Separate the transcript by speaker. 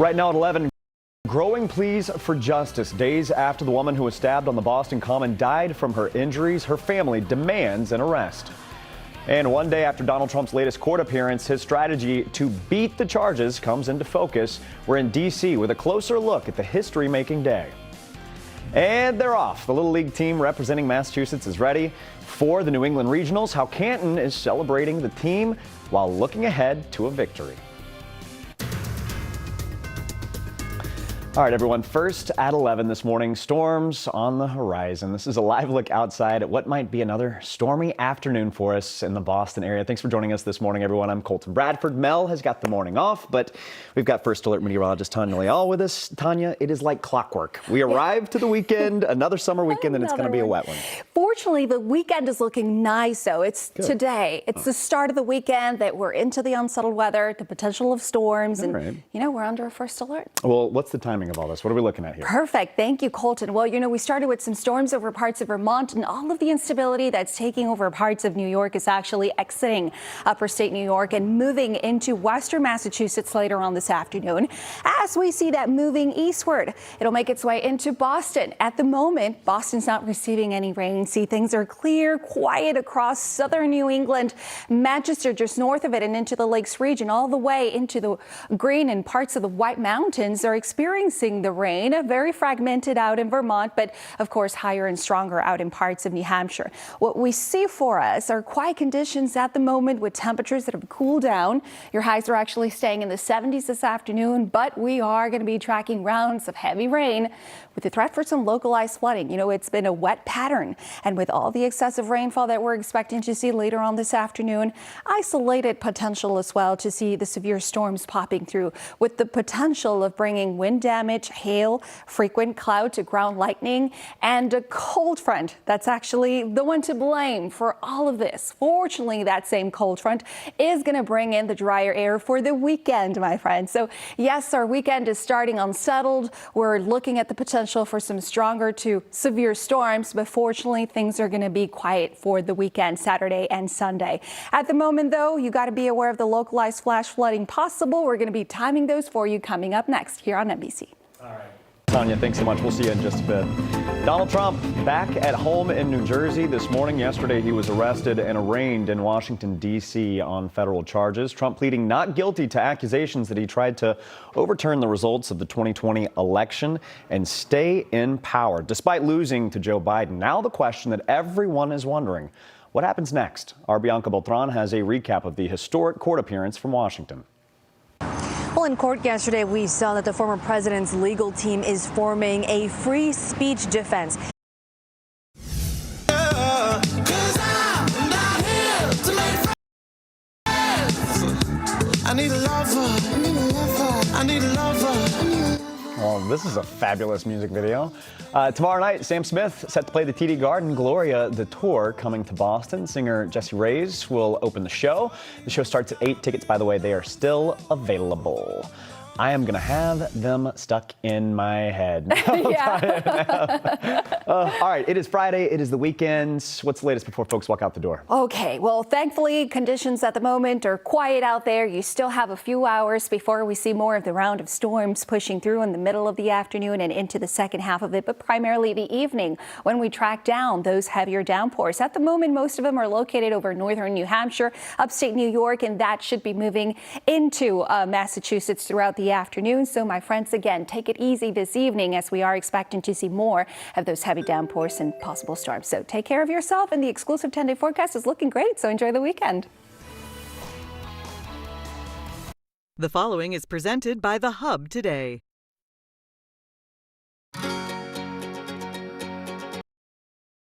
Speaker 1: Right now at 11, growing pleas for justice. Days after the woman who was stabbed on the Boston Common died from her injuries, her family demands an arrest. And one day after Donald Trump's latest court appearance, his strategy to beat the charges comes into focus. We're in D.C. with a closer look at the history-making day. And they're off. The Little League team representing Massachusetts is ready for the New England Regionals. How Canton is celebrating the team while looking ahead to a victory. All right, everyone. First at 11 this morning, storms on the horizon. This is a live look outside at what might be another stormy afternoon for us in the Boston area. Thanks for joining us this morning, everyone. I'm Colton Bradford. Mel has got the morning off, but we've got First Alert meteorologist Tanya Leal with us. Tanya, it is like clockwork. We arrive to the weekend, another summer weekend, and it's going to be a wet one.
Speaker 2: Fortunately, the weekend is looking nice, though. It's good. Today. It's the start of the weekend that we're into the unsettled weather, the potential of storms, and, you know, we're under a first alert.
Speaker 1: Well, what's the timing of all this? What are we looking at here?
Speaker 2: Perfect. Thank you, Colton. Well, you know, we started with some storms over parts of Vermont, and all of the instability that's taking over parts of New York is actually exiting upper state New York and moving into western Massachusetts later on this afternoon. As we see that moving eastward, it'll make its way into Boston. At the moment, Boston's not receiving any rain. See, things are clear, quiet across southern New England, Manchester just north of it and into the Lakes region, all the way into the Green and parts of the White Mountains are experiencing the rain, very fragmented out in Vermont, but of course higher and stronger out in parts of New Hampshire. What we see for us are quiet conditions at the moment with temperatures that have cooled down. Your highs are actually staying in the 70s this afternoon, but we are going to be tracking rounds of heavy rain with the threat for some localized flooding. You know, it's been a wet pattern, and with all the excessive rainfall that we're expecting to see later on this afternoon, isolated potential as well to see the severe storms popping through with the potential of bringing wind damage, hail, frequent cloud to ground lightning, and a cold front that's actually the one to blame for all of this. Fortunately, that same cold front is going to bring in the drier air for the weekend, my friends. So yes, our weekend is starting unsettled. We're looking at the potential for some stronger to severe storms, but fortunately things are going to be quiet for the weekend, Saturday and Sunday. At the moment, though, you got to be aware of the localized flash flooding possible. We're going to be timing those for you coming up next here on NBC.
Speaker 1: All right. Tanya, thanks so much. We'll see you in just a bit. Donald Trump back at home in New Jersey this morning. Yesterday, he was arrested and arraigned in Washington, D.C. on federal charges. Trump pleading not guilty to accusations that he tried to overturn the results of the 2020 election and stay in power, despite losing to Joe Biden. Now the question that everyone is wondering, what happens next? Our Bianca Beltran has a recap of the historic court appearance from Washington.
Speaker 3: Well, in court yesterday, we saw that the former president's legal team is forming a free speech defense.
Speaker 4: I need a lover. I need a lover.
Speaker 1: Well, this is a fabulous music video. Tomorrow night, Sam Smith set to play the TD Garden. Gloria, the tour, coming to Boston. Singer Jessie Reyes will open the show. The show starts at 8. Tickets, by the way, they are still available. I am going to have them stuck in my head. All right, it is Friday. It is the weekend. What's the latest before folks walk out the door?
Speaker 2: Okay, well, thankfully, conditions at the moment are quiet out there. You still have a few hours before we see more of the round of storms pushing through in the middle of the afternoon and into the second half of it, but primarily the evening when we track down those heavier downpours. At the moment, most of them are located over northern New Hampshire, upstate New York, and that should be moving into Massachusetts throughout the afternoon. So my friends, again, take it easy this evening as we are expecting to see more of those heavy downpours and possible storms. So take care of yourself, and the exclusive 10-day forecast is looking great. So enjoy the weekend.
Speaker 5: The following is presented by The Hub today.